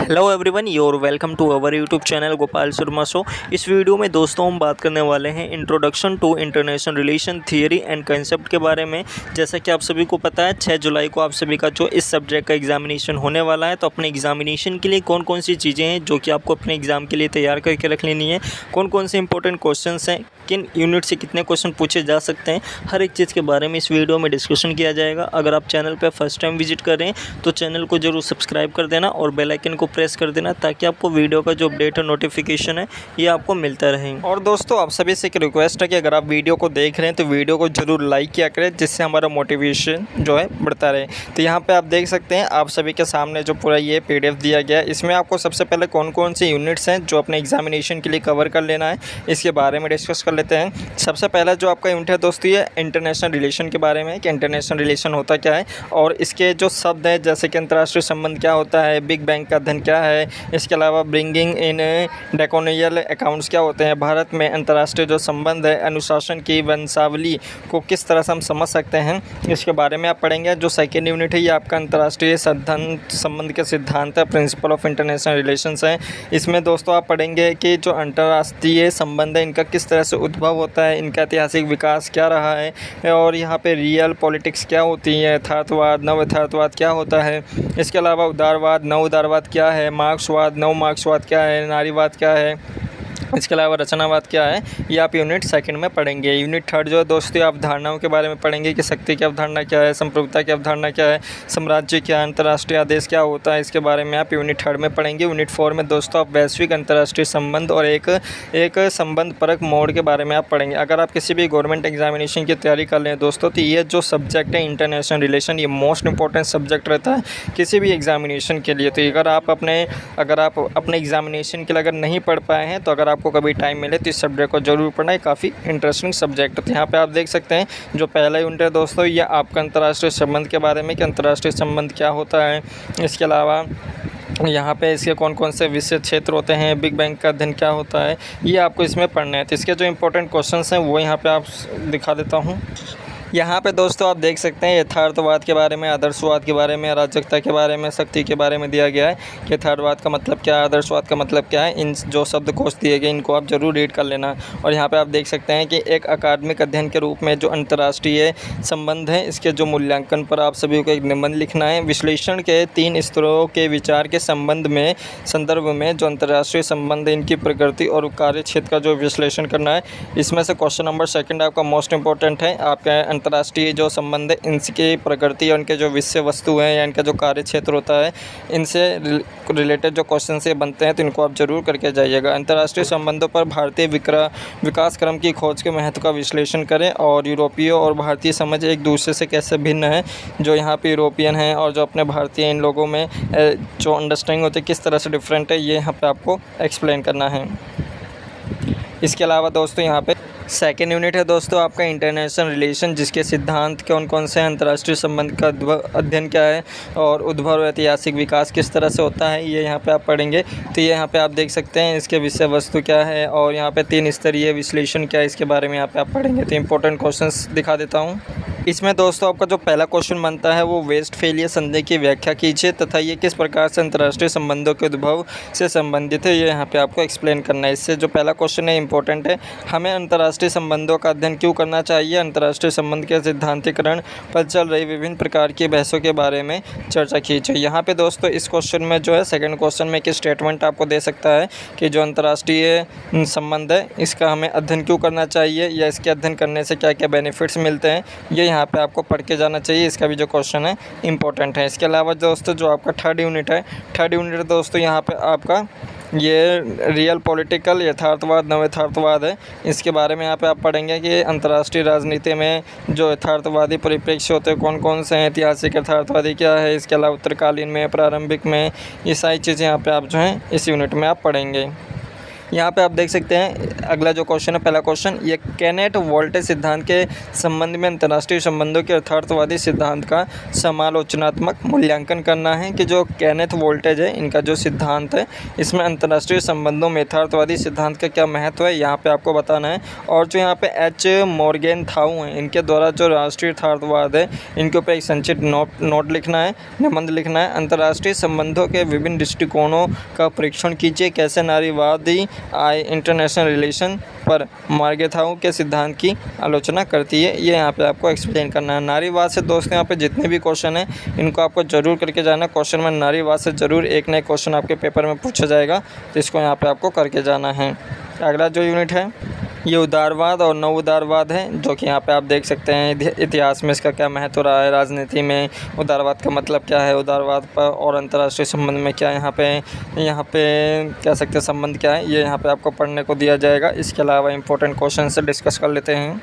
Hello everyone, your welcome to our YouTube channel Gopal Sharma show. इस video में दोस्तों हम बात करने वाले हैं introduction to international relation theory and concept के बारे में। जैसा कि आप सभी को पता है 6 जुलाई को आप सभी का जो इस सब्जेक्ट का एग्जामिनेशन होने वाला है, तो अपने एग्जामिनेशन के लिए कौन कौन सी चीज़ें हैं जो कि आपको अपने एग्ज़ाम के लिए तैयार करके रख लेनी है, कौन कौन से इंपॉर्टेंट क्वेश्चन हैं, किन यूनिट से कितने क्वेश्चन पूछे जा सकते हैं, हर एक चीज़ के बारे में इस वीडियो में डिस्कशन किया जाएगा। अगर आप चैनल पर फर्स्ट टाइम विजिट कर रहे हैं तो चैनल को जरूर सब्सक्राइब कर देना और बेल आइकन को प्रेस कर देना ताकि आपको वीडियो का जो अपडेट और नोटिफिकेशन है ये आपको मिलता रहे। और दोस्तों आप सभी से एक रिक्वेस्ट है कि अगर आप वीडियो को देख रहे हैं तो वीडियो को जरूर लाइक किया करें, जिससे हमारा मोटिवेशन जो है बढ़ता रहे। तो यहाँ पे आप देख सकते हैं आप सभी के सामने जो पूरा ये PDF दिया गया है, इसमें आपको सबसे पहले कौन कौन से यूनिट्स हैं जो अपने एग्जामिनेशन के लिए कवर कर लेना है, इसके बारे में डिस्कस कर लेते हैं। सबसे पहला जो आपका यूनिट है दोस्तों ये इंटरनेशनल रिलेशन के बारे में, कि इंटरनेशनल रिलेशन होता क्या है और इसके जो शब्द हैं जैसे कि अंतर्राष्ट्रीय संबंध क्या होता है, बिग बैंग का अध्ययन क्या है, इसके अलावा ब्रिंगिंग इन डेकोनियल अकाउंट्स क्या होते हैं, भारत में अंतर्राष्ट्रीय जो संबंध है, अनुशासन की वंशावली को किस तरह से हम समझ सकते हैं, इसके बारे में आप पढ़ेंगे। जो सेकेंड यूनिट है ये आपका अंतर्राष्ट्रीय संबंध के सिद्धांत है, प्रिंसिपल ऑफ इंटरनेशनल रिलेशंस है। इसमें दोस्तों आप पढ़ेंगे कि जो अंतर्राष्ट्रीय संबंध है इनका किस तरह से उद्भव होता है, इनका ऐतिहासिक विकास क्या रहा है और यहाँ पे रियल पॉलिटिक्स क्या होती है, यथार्थवाद नव यथार्थवाद क्या होता है, इसके अलावा उदारवाद नव उदारवाद क्या है, मार्क्सवाद नव मार्क्सवाद क्या है, नारीवाद क्या है, इसके अलावा रचनावाद क्या है, ये आप यूनिट सेकंड में पढ़ेंगे। यूनिट थर्ड जो है दोस्तों आप धारणाओं के बारे में पढ़ेंगे कि शक्ति की अवधारणा क्या है, संप्रभुता की अवधारणा क्या है, साम्राज्य क्या है, अंतर्राष्ट्रीय आदेश क्या होता है, इसके बारे में आप यूनिट थर्ड में पढ़ेंगे। यूनिट 4 में दोस्तों आप वैश्विक अंतर्राष्ट्रीय संबंध और एक संबंध परक मोड के बारे में आप पढ़ेंगे। अगर आप किसी भी गवर्नमेंट एग्जामिनेशन की तैयारी कर लें दोस्तों तो ये जो सब्जेक्ट है इंटरनेशनल रिलेशन ये मोस्ट इंपॉर्टेंट सब्जेक्ट रहता है किसी भी एग्जामिनेशन के लिए। तो अगर आप अपने एग्जामिनेशन के लिए अगर नहीं पढ़ पाए हैं तो अगर आपको कभी टाइम मिले तो इस सब्जेक्ट को जरूर पढ़ना है, काफ़ी इंटरेस्टिंग सब्जेक्ट है। तो यहाँ पे आप देख सकते हैं जो पहला यूनिट है दोस्तों ये आपका अंतर्राष्ट्रीय संबंध के बारे में कि अंतर्राष्ट्रीय संबंध क्या होता है, इसके अलावा यहाँ पे इसके कौन कौन से विषय क्षेत्र होते हैं, बिग बैंग का अध्ययन क्या होता है, ये आपको इसमें पढ़ना है। तो इसके जो इंपॉर्टेंट क्वेश्चंस हैं वो यहाँ पे आप दिखा देता हूँ। यहाँ पे दोस्तों आप देख सकते हैं यथार्थवाद के बारे में, आदर्शवाद के बारे में, अराजकता के बारे में, शक्ति के बारे में दिया गया है कि यथार्थवाद का मतलब क्या है, आदर्शवाद का मतलब क्या है। इन जो शब्दकोश दिए गए इनको आप जरूर रीड कर लेना। और यहाँ पे आप देख सकते हैं कि एक अकादमिक अध्ययन के रूप में जो अंतर्राष्ट्रीय संबंध है इसके जो मूल्यांकन पर आप सभी को एक निबंध लिखना है। विश्लेषण के 3 स्तरों के विचार के संदर्भ में जो अंतर्राष्ट्रीय संबंध है इनकी प्रकृति और कार्य क्षेत्र का जो विश्लेषण करना है। इसमें से क्वेश्चन नंबर 2 आपका मोस्ट इंपॉर्टेंट है। आपका अंतर्राष्ट्रीय जो संबंध है इनकी प्रकृति और इनके जो विषय वस्तु हैं या इनका जो कार्य क्षेत्र होता है इनसे रिलेटेड जो क्वेश्चन से बनते हैं तो इनको आप जरूर करके जाइएगा। अंतर्राष्ट्रीय संबंधों पर भारतीय विकास क्रम की खोज के महत्व का विश्लेषण करें और यूरोपीय और भारतीय समझ एक दूसरे से कैसे भिन्न है। जो यहाँ पे यूरोपियन हैं और जो अपने भारतीय इन लोगों में जो अंडरस्टैंडिंग होती है किस तरह से डिफरेंट है, ये यहाँ पे आपको एक्सप्लेन करना है। इसके अलावा दोस्तों यहाँ पे सेकेंड यूनिट है दोस्तों आपका इंटरनेशनल रिलेशन, जिसके सिद्धांत कौन कौन से हैं, अंतर्राष्ट्रीय संबंध का अध्ययन क्या है और उद्भव और ऐतिहासिक विकास किस तरह से होता है, ये यहाँ पे आप पढ़ेंगे। तो ये यहाँ पे आप देख सकते हैं इसके विषय वस्तु क्या है और यहाँ पे 3 स्तरीय विश्लेषण क्या है, इसके बारे में यहाँ पे आप पढ़ेंगे। तो इंपॉर्टेंट क्वेश्चंस दिखा देता हूँ। इसमें दोस्तों आपका जो पहला क्वेश्चन बनता है वो वेस्टफेलिया संधि की व्याख्या कीजिए तथा ये किस प्रकार से अंतर्राष्ट्रीय संबंधों के उद्भव से संबंधित है, ये यहाँ पे आपको एक्सप्लेन करना है। इससे जो पहला क्वेश्चन है इंपॉर्टेंट है, हमें अंतर्राष्ट्रीय संबंधों का अध्ययन क्यों करना चाहिए, अंतर्राष्ट्रीय संबंध के सिद्धांतीकरण पर चल रही विभिन्न प्रकार की बहसों के बारे में चर्चा कीजिए। यहाँ पे दोस्तों इस क्वेश्चन में जो है सेकेंड क्वेश्चन में एक स्टेटमेंट आपको दे सकता है कि जो अंतर्राष्ट्रीय संबंध है इसका हमें अध्ययन क्यों करना चाहिए या इसके अध्ययन करने से क्या क्या बेनिफिट्स मिलते हैं, ये यहाँ पे आपको पढ़ के जाना चाहिए। इसका भी जो क्वेश्चन है इंपॉर्टेंट है। इसके अलावा दोस्तों जो आपका थर्ड यूनिट है दोस्तों यहाँ पे आपका ये रियल पॉलिटिकल यथार्थवाद नव यथार्थवाद है, इसके बारे में यहाँ पे आप पढ़ेंगे कि अंतर्राष्ट्रीय राजनीति में जो यथार्थवादी परिप्रेक्ष्य होते हैं कौन कौन से हैं, ऐतिहासिक यथार्थवादी क्या है, इसके अलावा उत्तरकालीन में, प्रारंभिक में, ये सारी चीज़ें यहाँ पे आप जो हैं इस यूनिट में आप पढ़ेंगे। यहाँ पे आप देख सकते हैं अगला जो क्वेश्चन है, पहला क्वेश्चन, ये केनेट वोल्टेज सिद्धांत के संबंध में अंतर्राष्ट्रीय संबंधों के यथार्थवादी सिद्धांत का समालोचनात्मक मूल्यांकन करना है कि जो केनेथ वोल्टेज है इनका जो सिद्धांत है इसमें अंतर्राष्ट्रीय संबंधों में यथार्थवादी सिद्धांत का क्या महत्व है यहाँ पे आपको बताना है। और जो यहाँ पे एच मॉर्गेनथाउ हैं इनके द्वारा जो राष्ट्रीय यथार्थवाद है इनके ऊपर एक संक्षिप्त नोट लिखना है, निबंध लिखना है। अंतर्राष्ट्रीय संबंधों के विभिन्न दृष्टिकोणों का परीक्षण कीजिए, कैसे नारीवादी इंटरनेशनल रिलेशन पर मॉर्गेनथाउ के सिद्धांत की आलोचना करती है, ये यहाँ पे आपको एक्सप्लेन करना है। नारीवाद से दोस्तों यहाँ पे जितने भी क्वेश्चन हैं इनको आपको जरूर करके जाना। क्वेश्चन में नारीवाद से ज़रूर एक नए क्वेश्चन आपके पेपर में पूछा जाएगा, तो इसको यहाँ पे आपको करके जाना है। अगला जो यूनिट है ये उदारवाद और नव उदारवाद है, जो कि यहाँ पे आप देख सकते हैं इतिहास में इसका क्या महत्व रहा है, राजनीति में उदारवाद का मतलब क्या है, उदारवाद पर और अंतर्राष्ट्रीय संबंध में क्या यहाँ पे कह सकते हैं संबंध क्या है, ये यहाँ पे आपको पढ़ने को दिया जाएगा। इसके अलावा इंपॉर्टेंट क्वेश्चन से डिस्कस कर लेते हैं।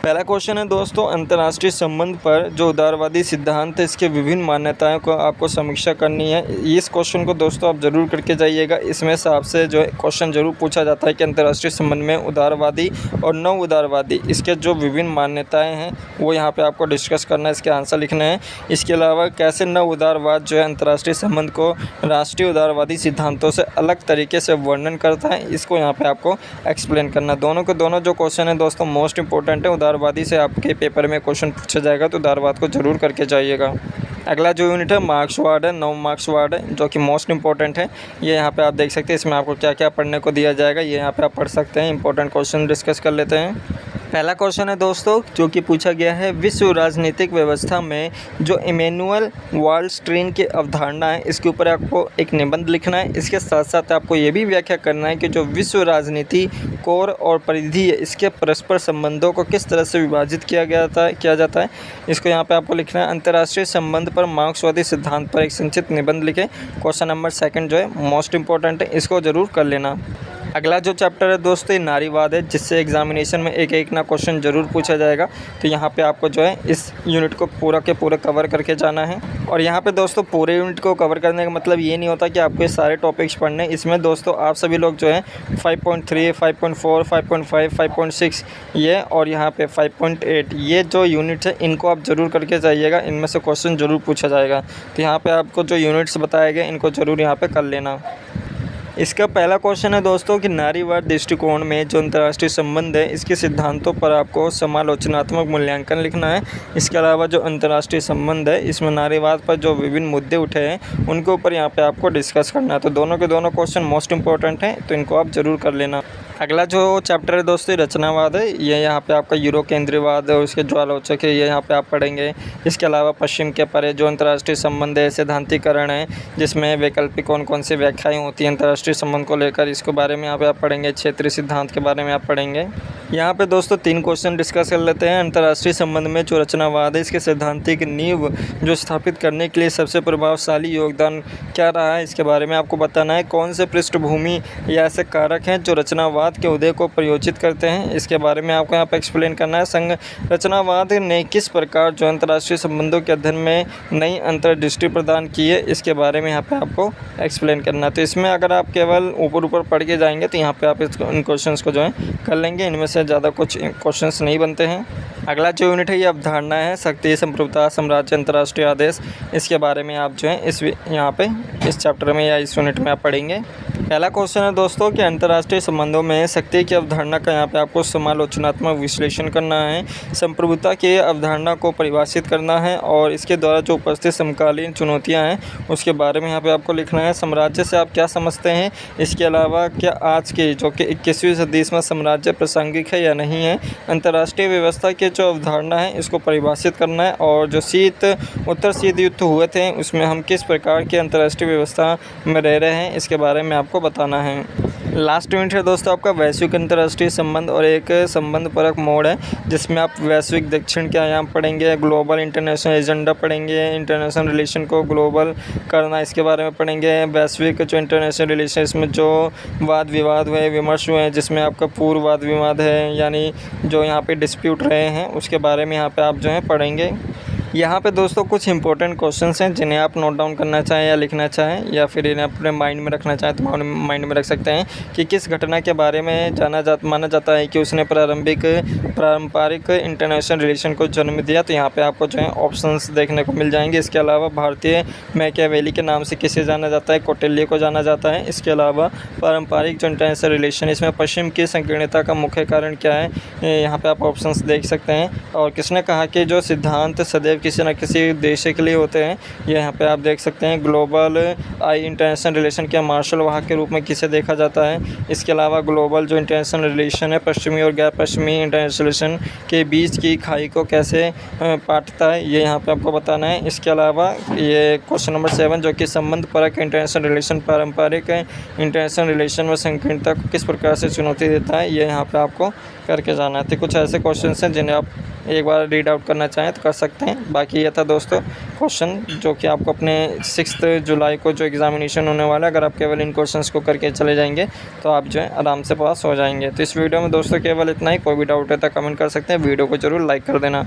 पहला क्वेश्चन है दोस्तों, अंतर्राष्ट्रीय संबंध पर जो उदारवादी सिद्धांत है इसके विभिन्न मान्यताओं को आपको समीक्षा करनी है। इस क्वेश्चन को दोस्तों आप ज़रूर करके जाइएगा। इसमें से आपसे जो है क्वेश्चन ज़रूर पूछा जाता है कि अंतर्राष्ट्रीय संबंध में उदारवादी और नव उदारवादी इसके जो विभिन्न मान्यताएँ हैं वो यहाँ पर आपको डिस्कस करना है, इसके आंसर लिखने हैं। इसके अलावा कैसे नव उदारवाद जो है अंतर्राष्ट्रीय संबंध को राष्ट्रीय उदारवादी सिद्धांतों से अलग तरीके से वर्णन करता है, इसको यहाँ पर आपको एक्सप्लेन करना। दोनों के दोनों जो क्वेश्चन है दोस्तों मोस्ट इंपॉर्टेंट है। उदारवादी से आपके पेपर में क्वेश्चन पूछा जाएगा, तो उदारवाद को जरूर करके जाइएगा। अगला जो यूनिट है मार्क्सवाद है, नव मार्क्सवाद है, जो कि मोस्ट इंपॉर्टेंट है। ये यहाँ पे आप देख सकते हैं, इसमें आपको क्या क्या पढ़ने को दिया जाएगा ये यहाँ पे आप पढ़ सकते हैं। इंपॉर्टेंट क्वेश्चन डिस्कस कर लेते हैं। पहला क्वेश्चन है दोस्तों जो कि पूछा गया है, विश्व राजनीतिक व्यवस्था में जो इमैनुअल वालस्ट्रीन की अवधारणा है इसके ऊपर आपको एक निबंध लिखना है। इसके साथ साथ आपको ये भी व्याख्या करना है कि जो विश्व राजनीति कोर और परिधि है इसके परस्पर संबंधों को किस तरह से विभाजित किया जाता है, इसको यहाँ पे आपको लिखना है। अंतर्राष्ट्रीय संबंध पर मार्क्सवादी सिद्धांत पर एक संक्षिप्त निबंध लिखें। क्वेश्चन नंबर 2 जो है मोस्ट इंपॉर्टेंट है, इसको ज़रूर कर लेना। अगला जो चैप्टर है दोस्तों नारीवाद है, जिससे एग्जामिनेशन में एक ना क्वेश्चन ज़रूर पूछा जाएगा। तो यहाँ पे आपको जो है इस यूनिट को पूरा के पूरा कवर करके जाना है। और यहाँ पे दोस्तों पूरे यूनिट को कवर करने का मतलब ये नहीं होता कि आपको ये सारे टॉपिक्स पढ़ने। इसमें दोस्तों आप सभी लोग जो है 5.3, 5.4, 5.5, 5.6 ये और यहाँ पे 5.8 ये जो यूनिट्स है इनको आप ज़रूर करके जाइएगा, इनमें से क्वेश्चन ज़रूर पूछा जाएगा। तो यहाँ पर आपको जो यूनिट्स बताए गए इनको ज़रूर यहाँ पर कर लेना। इसका पहला क्वेश्चन है दोस्तों कि नारीवाद दृष्टिकोण में जो अंतर्राष्ट्रीय संबंध है इसके सिद्धांतों पर आपको समालोचनात्मक मूल्यांकन लिखना है। इसके अलावा जो अंतर्राष्ट्रीय संबंध है इसमें नारीवाद पर जो विभिन्न मुद्दे उठे हैं उनके ऊपर यहाँ पे आपको डिस्कस करना है। तो दोनों के दोनों क्वेश्चन मोस्ट इंपॉर्टेंट हैं, तो इनको आप ज़रूर कर लेना। अगला जो चैप्टर है दोस्तों रचनावाद है, ये यहाँ पे आपका यूरो केंद्रीयवाद और उसके जो आलोचक है ये यहाँ पे आप पढ़ेंगे। इसके अलावा पश्चिम के परे जो अंतर्राष्ट्रीय संबंध है सिद्धांतीकरण है, जिसमें वैकल्पिक कौन सी व्याख्याएँ होती हैं अंतर्राष्ट्रीय संबंध को लेकर, इसके बारे में यहाँ पे आप पढ़ेंगे। क्षेत्रीय सिद्धांत के बारे में आप पढ़ेंगे। यहाँ पे दोस्तों 3 क्वेश्चन डिस्कस कर लेते हैं। अंतर्राष्ट्रीय संबंध में जो रचनावाद है इसके सैद्धांतिक नींव जो स्थापित करने के लिए सबसे प्रभावशाली योगदान क्या रहा है, इसके बारे में आपको बताना है। कौन से पृष्ठभूमि या ऐसे कारक हैं जो रचनावाद के उदय को प्रयोजित करते हैं, इसके बारे में आपको यहाँ पर एक्सप्लेन करना है। संघ रचनावाद ने किस प्रकार जो अंतर्राष्ट्रीय संबंधों के अध्ययन में नई अंतर्दृष्टि प्रदान की है, इसके बारे में यहाँ पे आपको एक्सप्लेन करना है। तो इसमें अगर आप केवल ऊपर पढ़ के जाएंगे तो यहाँ पे आप इन क्वेश्चंस को जो है कर लेंगे, इनमें से ज़्यादा कुछ क्वेश्चंस नहीं बनते हैं। अगला जो यूनिट है ये अवधारणा है शक्ति संप्रभुता साम्राज्य अंतर्राष्ट्रीय आदेश, इसके बारे में आप जो है इस चैप्टर में या इस यूनिट में आप पढ़ेंगे। पहला क्वेश्चन है दोस्तों कि अंतर्राष्ट्रीय संबंधों में शक्ति की अवधारणा का यहाँ पे आपको समालोचनात्मक विश्लेषण करना है, संप्रभुता की अवधारणा को परिभाषित करना है और इसके द्वारा जो उपस्थित समकालीन चुनौतियाँ हैं उसके बारे में यहाँ पे आपको लिखना है। साम्राज्य से आप क्या समझते हैं, इसके अलावा क्या आज की जो कि 21वीं सदी में साम्राज्य प्रासंगिक है या नहीं है, अंतर्राष्ट्रीय व्यवस्था की जो अवधारणा है इसको परिभाषित करना है और जो उत्तर शीत युद्ध हुए थे उसमें हम किस प्रकार की अंतर्राष्ट्रीय व्यवस्था में रह रहे हैं, इसके बारे में आपको बताना है। लास्ट यूनिट है दोस्तों आपका वैश्विक अंतर्राष्ट्रीय संबंध और एक संबंध परक मोड है, जिसमें आप वैश्विक दक्षिण के आयाम पढ़ेंगे, ग्लोबल इंटरनेशनल एजेंडा पढ़ेंगे, इंटरनेशनल रिलेशन को ग्लोबल करना इसके बारे में पढ़ेंगे। वैश्विक जो इंटरनेशनल रिलेशन इसमें जो वाद विवाद हुए विमर्श हुए हैं, जिसमें आपका पूर्व वाद विवाद है यानी जो यहाँ पे डिस्प्यूट रहे हैं उसके बारे में यहाँ पे आप जो है पढ़ेंगे। यहाँ पे दोस्तों कुछ इंपॉर्टेंट क्वेश्चंस हैं जिन्हें आप नोट डाउन करना चाहें या लिखना चाहें या फिर इन्हें अपने माइंड में रखना चाहें तो माइंड में रख सकते हैं कि किस घटना के बारे में माना जाता है कि उसने पारंपरिक इंटरनेशनल रिलेशन को जन्म दिया। तो यहाँ पे आपको जो है ऑप्शंस देखने को मिल जाएंगे। इसके अलावा भारतीय मैकियावेली के नाम से किसे जाना जाता है, कौटिल्य को जाना जाता है। इसके अलावा पारंपरिक जो इंटरनेशनल रिलेशन, इसमें पश्चिम की संकीर्णता का मुख्य कारण क्या है, यहाँ पे आप ऑप्शंस देख सकते हैं। और किसने कहा कि जो सिद्धांत सदैव किसी न किसी उद्देश्य के लिए होते हैं, ये यहाँ पे आप देख सकते हैं। ग्लोबल इंटरनेशनल रिलेशन के मार्शल वाहक के रूप में किसे देखा जाता है। इसके अलावा ग्लोबल जो इंटरनेशनल रिलेशन है, पश्चिमी और गैर पश्चिमी इंटरनेशनल रिलेशन के बीच की खाई को कैसे पाटता है, ये यहाँ पे आपको बताना है। इसके अलावा ये क्वेश्चन नंबर 7 जो कि संबंध परक इंटरनेशनल रिलेशन पारंपरिक इंटरनेशनल रिलेशन में संकीर्णता को किस प्रकार से चुनौती देता है, ये यहाँ पे आपको करके जाना है। तो कुछ ऐसे क्वेश्चन हैं जिन्हें आप एक बार रीड आउट करना चाहें तो कर सकते हैं। बाकी ये था दोस्तों क्वेश्चन जो कि आपको अपने 6 जुलाई को जो एग्जामिनेशन होने वाला है, अगर आप केवल इन क्वेश्चंस को करके चले जाएंगे तो आप जो है आराम से पास हो जाएंगे। तो इस वीडियो में दोस्तों केवल इतना ही। कोई भी डाउट है तो कमेंट कर सकते हैं। वीडियो को ज़रूर लाइक कर देना।